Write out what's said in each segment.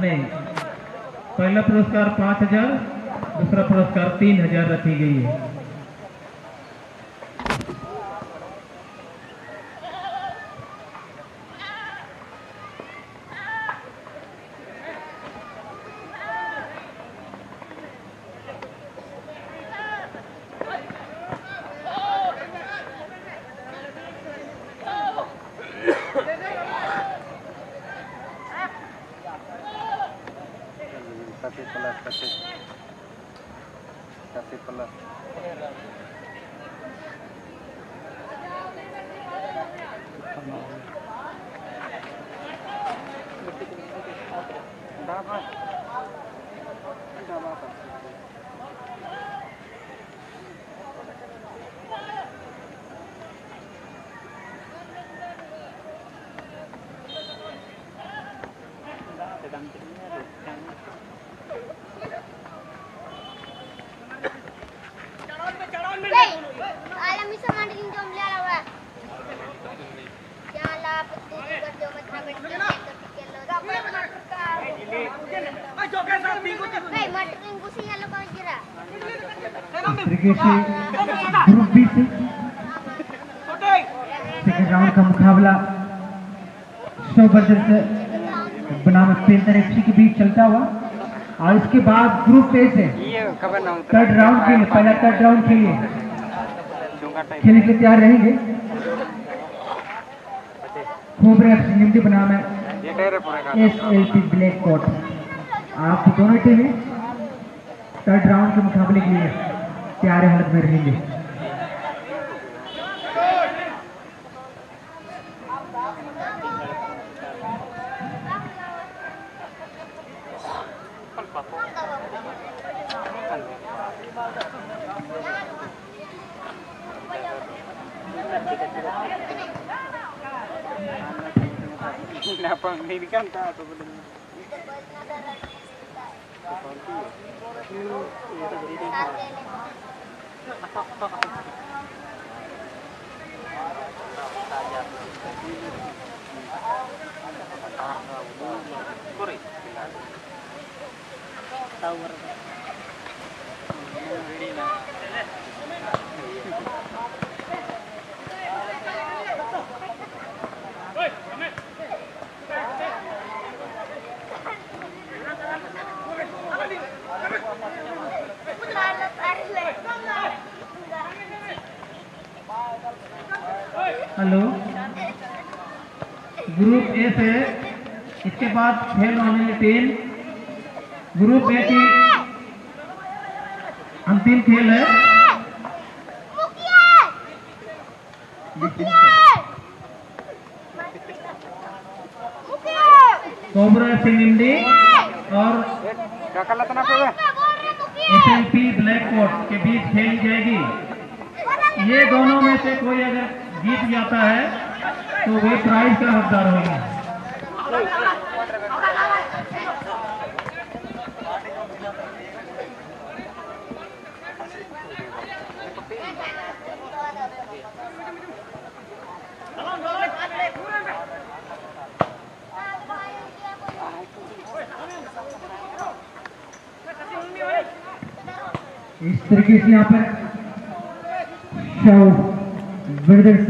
नहीं, पहला पुरस्कार 5,000, दूसरा पुरस्कार 3,000 रखी गई है। kasih pelas dapat group B से सेकंड राउंड का मुकाबला 100 बर्जर से बनाम पेंटर एफसी के बीच चलता हुआ और इसके बाद ग्रुप ए से थर्ड राउंड के लिए पहला थर्ड राउंड के लिए खेलने के लिए तैयार रहेंगे। खोबरे एफसी निम्ति बनाम SLP ब्लैक कोट। आप दोनों टीमें थर्ड राउंड के मुकाबले के लिए तैयार हालत में रहेंगे। Kenapa ini kan tak atau belum? Hello, group A से इसके बाद खेल होने वाली टीम ग्रुप ए की अंतिम खेल है। कोबरा सिंगंडी और SLP ब्लैक कोट के बीच खेली जाएगी। ये दोनों में से कोई अगर जीत जाता है तो वे प्राइज का हकदार होगा। इस तरीके से यहाँ पर शव ब्रदर्स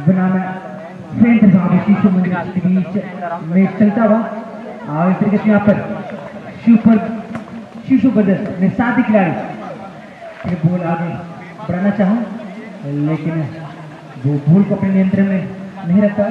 बनाना सेंट बाबू शिशु मंदिर के बीच में चलता हुआ और इस तरीके से यहाँ पर शिशु ब्रदर्स में 7 खिलाड़ी बॉल आगे बढ़ाना चाहूँ लेकिन वो बॉल को अपने नियंत्रण में नहीं रखता।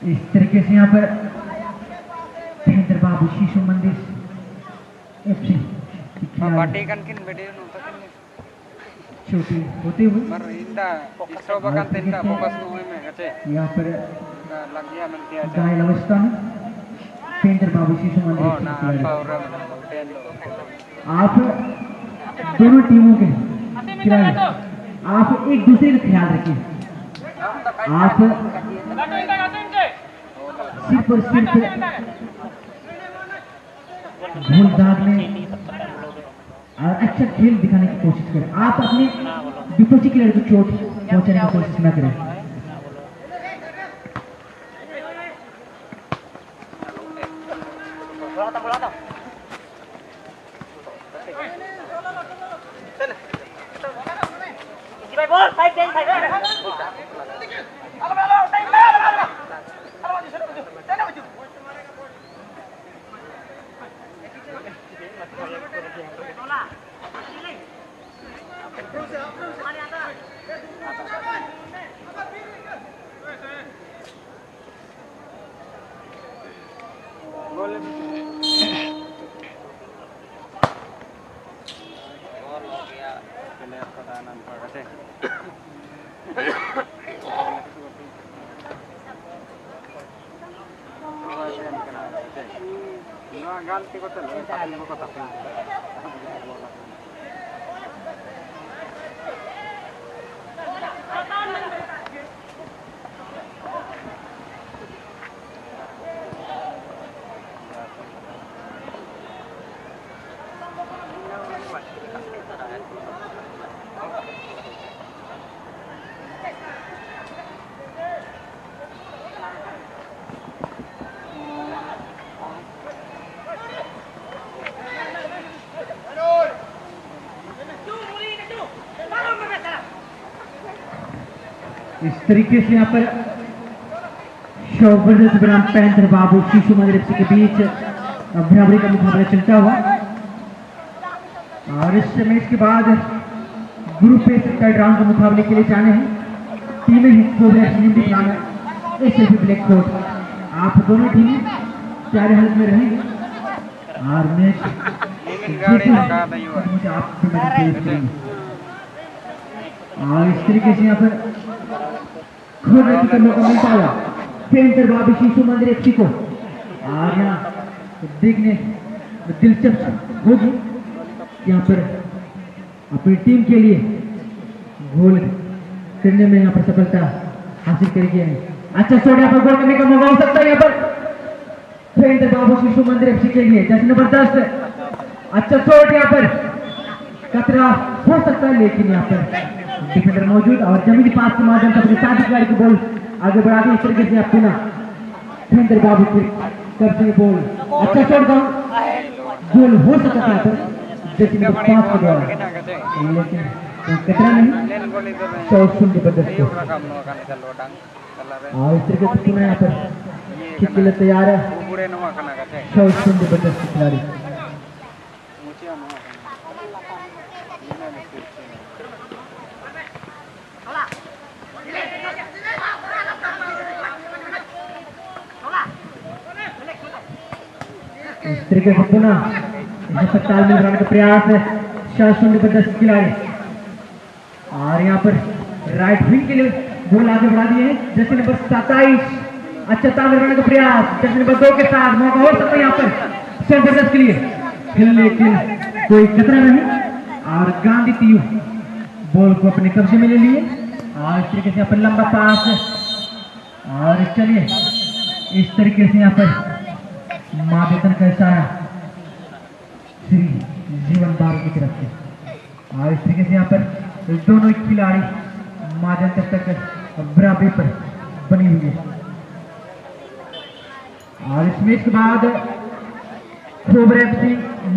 इस तरीके से यहाँ पर महेंद्र बाबू शिशु मंदिर एफसी शूटिंग होते हुए Mar inda iso bakan tenda fokus nuwe me kace. यहाँ पर Lagya man kiya ja. घायल अवस्था में पेंटर बाबू शिशु मंदिर Oh FC na के खिलाड़ी। apa ora tendo. आप दोनों टीमों के खिलाड़ी आप एक दूसरे का ख्याल रखिए। आप सिर्फ और सिर्फ भूल दाग में और अच्छा खेल दिखाने की कोशिश करें। आप अपने विपक्षी खिलाड़ी को चोट पहुंचाने की कोशिश न करें। Gol. Player padanan pa kace. No ganti ko talo, patin ko tapin. इस तरीके से यहाँ पर शोबरदस्त बनाम पैंथर बाबू शिशु मंदिर FC के बीच बराबरी का मुकाबला चलता हुआ और इस मैच के बाद ग्रुप ए थर्ड राउंड के मुकाबले के लिए जाने हैं टीमें एसएलपी ब्लैक कोट। आप दोनों टीमें प्यारे हालत में रहेंगे और मैच मुझे आप और इस तरीके से यहाँ पर खोलने का मौका मिलता हुआ पेंटर बाबू शिशु मंदिर FC को और यहाँ देखने दिलचस्प होगी यहाँ पर अपनी टीम के लिए गोल करने में यहाँ पर सफलता हासिल करेगी। अच्छा शॉट यहाँ पर गोल करने का मौका हो सकता है यहाँ पर पेंटर बाबू शिशु मंदिर FC के लिए जैसे नंबर 10। अच्छा शॉट यहाँ पर खतरा हो सकता है लेकिन यहाँ पर डिफेंडर मौजूद और जमीनी पास के माध्यम से अपने साथी खिलाड़ी की बॉल आगे बढ़ा दी। इस तरीके से अपना पेंटर बाबू की तरफ से बॉल अच्छा शॉट डाउन गोल हो सकता है पर जैसे नंबर 5 के द्वारा लेकिन खतरा नहीं शॉट सुन जबरदस्त और इस तरीके से पुनः यहाँ पर किक के लिए तैयार है शॉट सुन जबरदस्त खिलाड़ी। इस तरीके से पुनः यहाँ पर तालमेल बनाने का प्रयास है शासन जबरदस्त खिलाड़ी और यहाँ पर राइट विंग के लिए बॉल आगे बढ़ा दिए हैं जैसे नंबर 27। अच्छा तालमेल बनाने का प्रयास जैसे नंबर 2 के साथ मौका हो सकता है यहाँ पर जबरदस्त के लिए लेकिन कोई खतरा नहीं और गांधी तीयू बॉल को अपने कब्जे में ले लिए और इस तरीके से यहाँ पर लंबा पास और चलिए इस तरीके से यहाँ पर माँ वेतन का इशारा श्री जीवन बाबू की तरफ से और इस तरीके से यहाँ पर दोनों खिलाड़ी माजन तक बराबरी पर बनी हुई है और इस मैच के बाद खोबर FC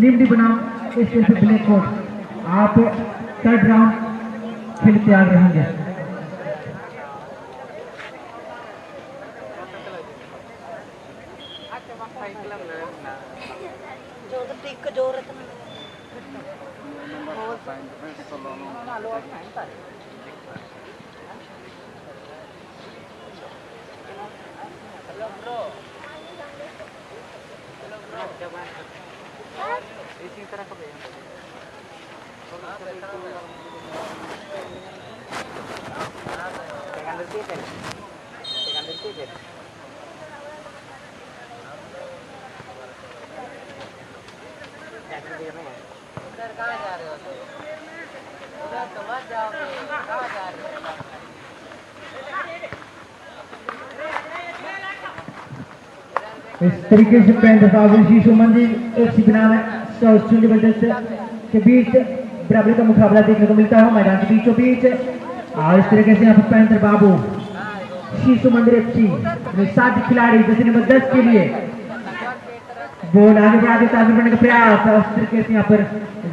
निम्न बनाम एसएलपी ब्लैक कोट आप थर्ड राउंड खेल तैयार रहेंगे। इसी तरह का इस तरीके से पेंटर बाबू शीशु मंदिर एक सिग्नल है साउथ चुंडी बदल के बीच बराबरी का मुकाबला देखने को मिलता है मैदान के बीचों बीच। और इस तरीके से यहाँ पर पेंटर बाबू शीशु मंदिर FC 7 खिलाड़ी जैसे नंबर 10 के लिए बॉल आगे बढ़ा देता आगे बढ़ने का प्रयास। और इस तरीके से यहाँ पर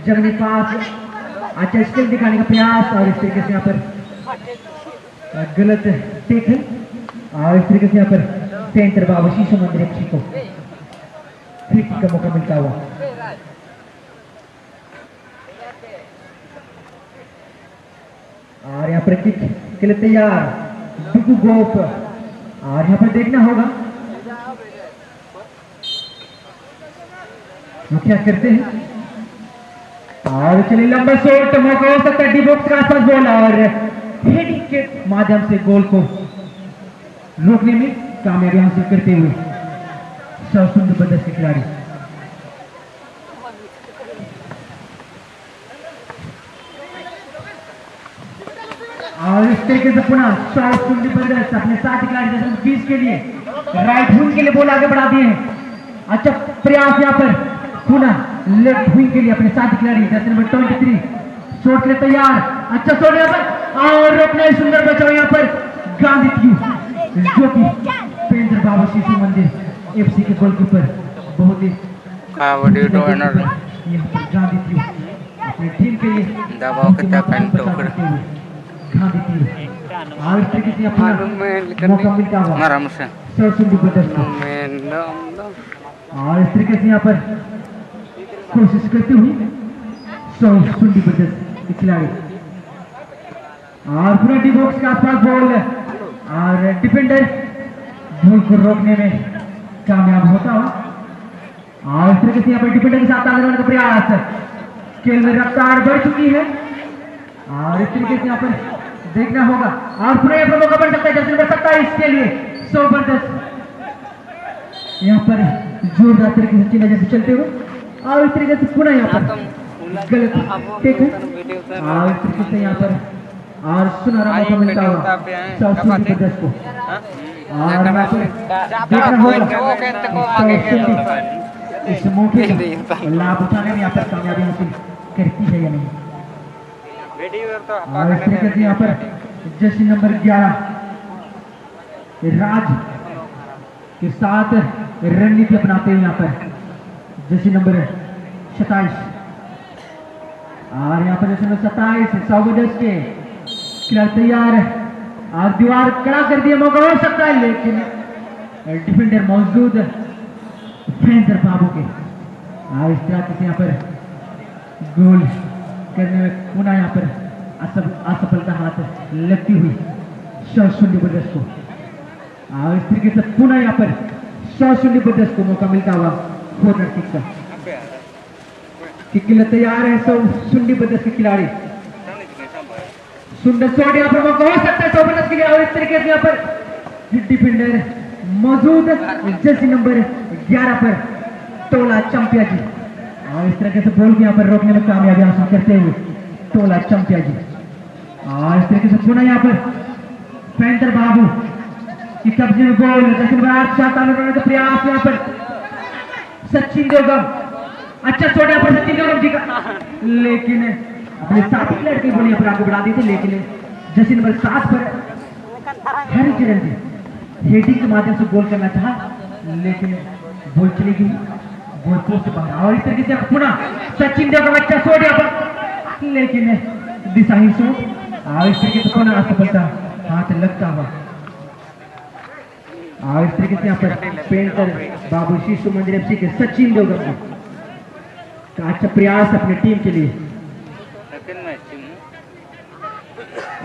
जमीनी पास अच्छा स्किल दिखाने का प्रयास। और इस तरीके से यहाँ पर गलत टेकन। और इस तरीके से यहाँ पर पेंटर बाबू शीशु मंदिर FC को फ्री किक का मौका मिलता हुआ। और यहाँ पर किक के लिए तैयार बिगू गोप। और यहाँ पर देखना होगा वो क्या करते हैं। और चलिए लंबा शॉट मौका हो सकता है डी बॉक्स का आसपास बॉल और हेडिंग के माध्यम से गोल को रोकने में कामयाबी हासिल करते हुए सुंदर बदस के खिलाड़ी। और इस तरीके से पुनः सुंदर बदस अपने 7 खिलाड़ी 20 के लिए राइट विंग के लिए बॉल आगे बढ़ा दिए हैं। अच्छा प्रयास यहाँ पर पुनः लेफ्ट विंग के लिए अपने 7 खिलाड़ी जैसे नंबर 23 शॉट के लिए तैयार। अच्छा शॉट यहाँ पर और अपना सुंदर बचाव यहाँ पर गांधी क्यू जो कि पेंटर बाबू शीशु मंदिर FC के गोलकीपर बहुत ही गांधी क्यू अपनी टीम के लिए दबाव कितना पेंटो कर गांधी क्यू। और इस तरीके से अपना मौका मिलता हुआ मारा मुझसे सुंदर बदस को। और इस तरीके से यहाँ पर कोशिश करते हुए सुंडी बदस के खिलाड़ी। और पूरा डी बॉक्स के आसपास बॉल और डिफेंडर बॉल को रोकने में कामयाब होता हुआ। और इस तरीके से यहाँ पर डिफेंडर के साथ आगे बढ़ने का प्रयास खेल में रफ्तार बढ़ चुकी है। और इस तरीके से यहाँ पर देखना होगा और पूरा यहाँ पर मौका बन सकता है जैसे नंबर 27 के लिए जबरदस्त यहाँ पर जोरदार तरीके से चिन्ह जैसे चलते हुए। और इस तरीके से पुनः यहाँ पर गलत टेकन। और इस तरीके से यहाँ पर और सुनहरा मौका मिलता हुआ जबरदस्त को। और यहाँ पर देखना होगा इस मौके का लाभ उठाने में यहाँ पर कामयाबी हासिल करती है या नहीं। और इस तरीके से यहाँ पर जर्सी नंबर 11 राज के साथ रणनीति अपनाते हैं यहाँ पर जर्सी नंबर 27। और यहाँ पर जर्सी नंबर 27 साउगडस के खिलाड़ी तैयार है और दीवार खड़ा कर दिया मौका हो सकता है लेकिन डिफेंडर मौजूद पेंटर बाबू के। और इस तरह से यहाँ पर गोल करने में पुनः यहाँ पर असफलता हाथ लगती हुई शून्य बदस को। और इस तरीके से पुनः यहाँ पर शून्य बदस को मौका मिलता हुआ कॉर्नर किक का। किक के लिए तैयार है शून्य बदस के खिलाड़ी। सुंदर शॉट यहाँ पर मौका हो सकता है जबरदस्त के लिए। और इस तरीके से यहाँ पर डिफेंडर मौजूद जर्सी नंबर 11 पर टोला चंपिया जी। और इस तरीके से बॉल को यहाँ पर रोकने में कामयाबी हासिल करते हुए टोला चंपिया जी। और इस तरीके से पुनः यहाँ पर पेंटर बाबू की कब्जे में बॉल जैसे नंबर 8 का प्रयास यहाँ पर सचिन देवगम। अच्छा शॉट यहाँ पर सचिन देवगम जी का लेकिन अपने 7 प्लेयर की बॉल यहाँ पर आगे बढ़ा दी थी लेकिन जैसे नंबर 7 पर हरिचरण जी हेडिंग के माध्यम से गोल करना चाहा लेकिन बॉल चली गई बॉल पोस्ट बाहर। और इस तरीके से पुनः सचिन देवगम अच्छा शॉट यहाँ पर लेकिन दिशाहीन शॉट। और इस तरीके से पुनः असफलता हाथ लगता हुआ। और इस तरीके से यहाँ पर पेंटर बाबू शीशु मंदिर FC के सचिन देवगम का अच्छा प्रयास अपनी टीम के लिए।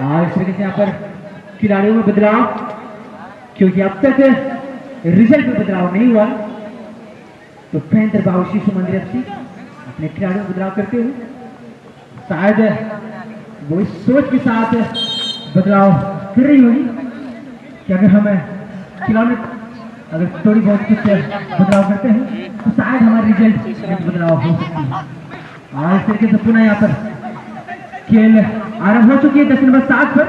और इस तरीके से यहाँ पर खिलाड़ियों में बदलाव क्योंकि अब तक रिजल्ट में बदलाव नहीं हुआ तो पेंटर बाबू शीशु मंदिर FC अपने खिलाड़ियों में बदलाव करते हुए शायद वो इस सोच के साथ बदलाव कर रही होगी कि अगर हम खिलौने अगर थोड़ी बहुत कुछ बदलाव करते हैं तो शायद हमारे रिजल्ट में बदलाव हो सकती है। और इस तरीके से पुनः यहाँ पर खेल आरंभ हो चुकी है। 10 नंबर 7 पर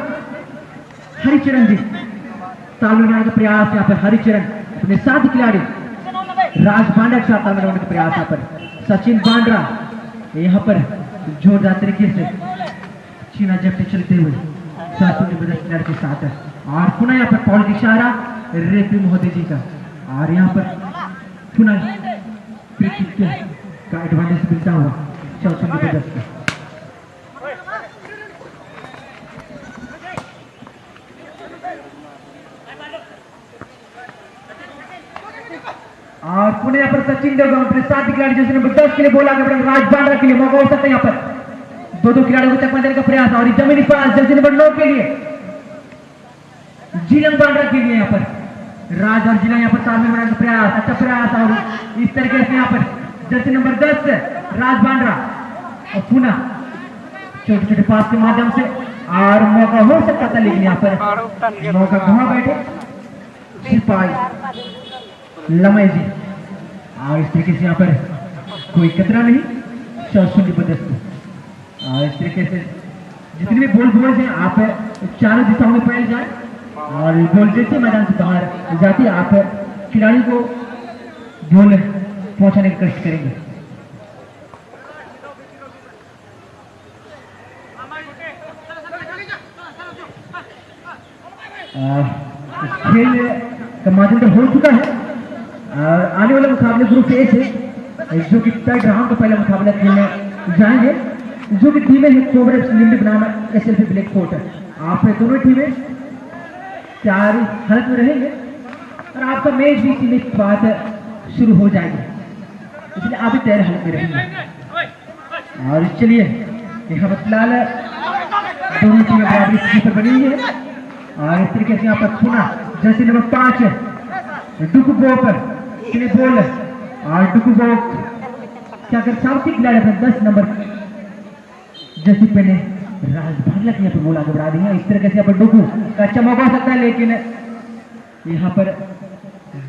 हरिचरण जी ताल मिलाने का प्रयास। यहाँ पर हरिचरण अपने 7 खिलाड़ी राज बांड्रा के साथ ताल मिलाने का प्रयास। यहाँ पर सचिन बांड्रा यहाँ पर जोरदार तरीके से छीना झपटी चलते हुए खिलाड़ी के साथ है। और पुनः यहाँ पर पॉल की इशारा रेफरी महोदय जी का। और यहाँ पर पुनः फ्री किक का एडवांटेज मिलता हुआ चौथी जबरदस्त। और पुणे यहाँ पर सचिन देवगन अपने 7 खिलाड़ी जैसे नंबर 10 के लिए बोला आगे बढ़ा। राज बांड्रा के लिए मौका हो सकता है यहाँ पर दो खिलाड़ियों को तकमा देने का प्रयास। और जमीनी पास जैसे नंबर 9 के लिए जिलंग बांड्रा के लिए यहाँ पर राज और जिला यहाँ पर तालमेल बनाने का प्रयास। अच्छा प्रयास। और इस तरीके से यहाँ पर जर्सी नंबर 10 राज बांड्रा और पुनः छोटे छोटे पास के माध्यम से और मौका हो सकता था, लेकिन यहाँ पर मौका कहाँ बैठे सिपाही लमय जी। और इस तरीके से यहाँ पर कोई खतरा नहीं, शौसुंडी बदस्त। और इस तरीके से जितने भी बॉल हैं आप चारों दिशाओं में फैल जाए और बॉल जैसे मैदान से बाहर जाती है आप खिलाड़ी को बॉल पहुंचाने की कोशिश करेंगे। खेल का माध्यम हो चुका है। आने वाला मुकाबले ग्रुप ए से जो कि थर्ड राउंड का पहला मुकाबला खेलने जाएंगे, जो कि टीमें हैं कोबरा लिम्बी बनाम एसएलपी ब्लैक फोर्ट। आप दोनों टीमें तैयारी हालत में रहेंगे और आपका मैच भी सीमित बात शुरू हो जाएगी, इसलिए आप भी तैयार हालत में रहेंगे। और चलिए यहाँ पर फिलहाल दोनों टीमें बराबरी स्थिति पर बनी हुई है। और इस तरीके से यहाँ पर सुना जैसे नंबर 5 डुकू बोकर बोल और डुकू बोक क्या कर साउथी खिलाड़ी अपने 10 नंबर जैसी पहले राज बांड्रा के यहाँ पर बोल आगे बढ़ा दी है। इस तरीके से यहाँ पर डुकू का अच्छा मौका हो सकता है, लेकिन यहाँ पर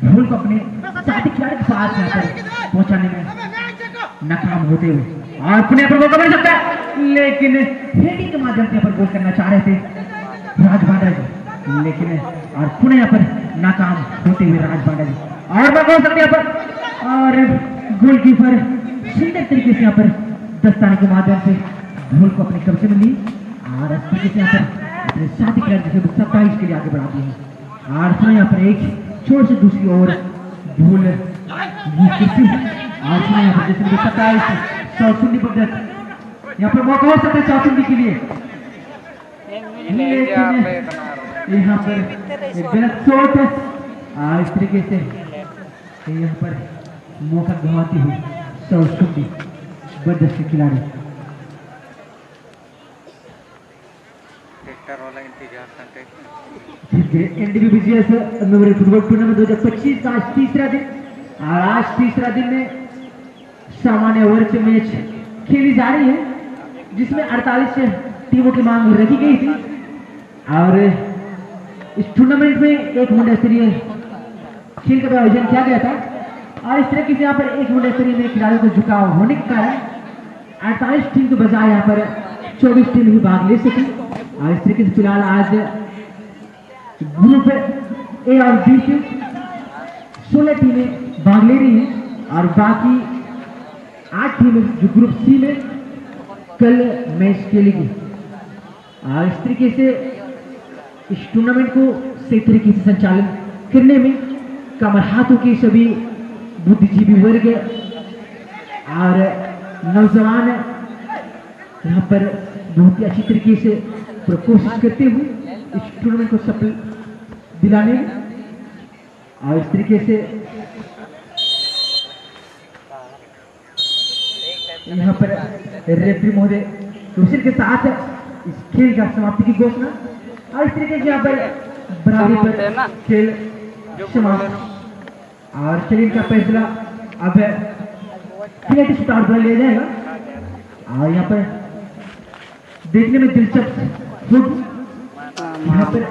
भूल को अपने साथी खिलाड़ी के पास यहाँ पर पहुंचाने में नाकाम होते हुए और पुनः पर मौका मिल सकता है, लेकिन हेडिंग के माध्यम से यहाँ पर गोल करना चाह रहे थे राज बांड्रा जी, लेकिन और पुनः यहाँ पर नाकाम होते हुए राज बांड्रा जी। और मौका हो सकता है यहाँ पर और गोलकीपर सुंदर तरीके से यहाँ पर दस्ताने के माध्यम से गोल को अपने कब्जे में ली और इस तरीके से यहाँ पर अपने साथी खिलाड़ी जैसे 27 के लिए आगे बढ़ा दिए हैं। और पुनः यहाँ पर एक छोर से दूसरी ओर भूल और पुनः यहाँ पर जैसे 27 चौसुंडी पर यहाँ पर मौका हो सकता है चौसुंडी के लिए, यहाँ पर गलत शॉट और इस तरीके से यहाँ पर मौका गंवाती हुई चौसुंडी बदस्त खिलाड़ी। एनडीबीबीसीएस मेमोरियल फुटबॉल टूर्नामेंट 2025 का आज तीसरा दिन और आज तीसरा दिन में सामान्य वर्ग के मैच खेली जा रही है, जिसमें 48 टीमों की मांग रखी गई थी। और इस टूर्नामेंट में एक मंडल स्तरीय खेल का आयोजन किया गया था और इस तरह से यहाँ पर एक मंडल स्तरीय में खिलाड़ियों को झुकाव होने के कारण 48 टीम के बजाय यहाँ पर 24 टीम ही भाग ले सकी। और इस तरीके से फिलहाल आज ग्रुप ए और बी से 16 टीमें भाग ले रही हैं और बाकी 8 टीमें जो ग्रुप सी में कल मैच खेलेगी। और इस तरीके से इस टूर्नामेंट को सही तरीके से संचालन करने में कमर हाथों के सभी बुद्धिजीवी वर्ग और नौजवान यहाँ पर बहुत ही अच्छी तरीके से कोशिश करते हुए इस टूर्नामेंट को सफल दिलाने में। और इस तरीके से यहाँ पर रेफरी महोदय रोशन के साथ इस खेल का समाप्ति की घोषणा और इस तरीके से यहाँ पर बराबरी पर खेल समाप्त। और चलिए इनका फैसला अब पेनल्टी शूटआउट द्वारा लिया जाएगा। और यहाँ पर देखने में दिलचस्प यहाँ पर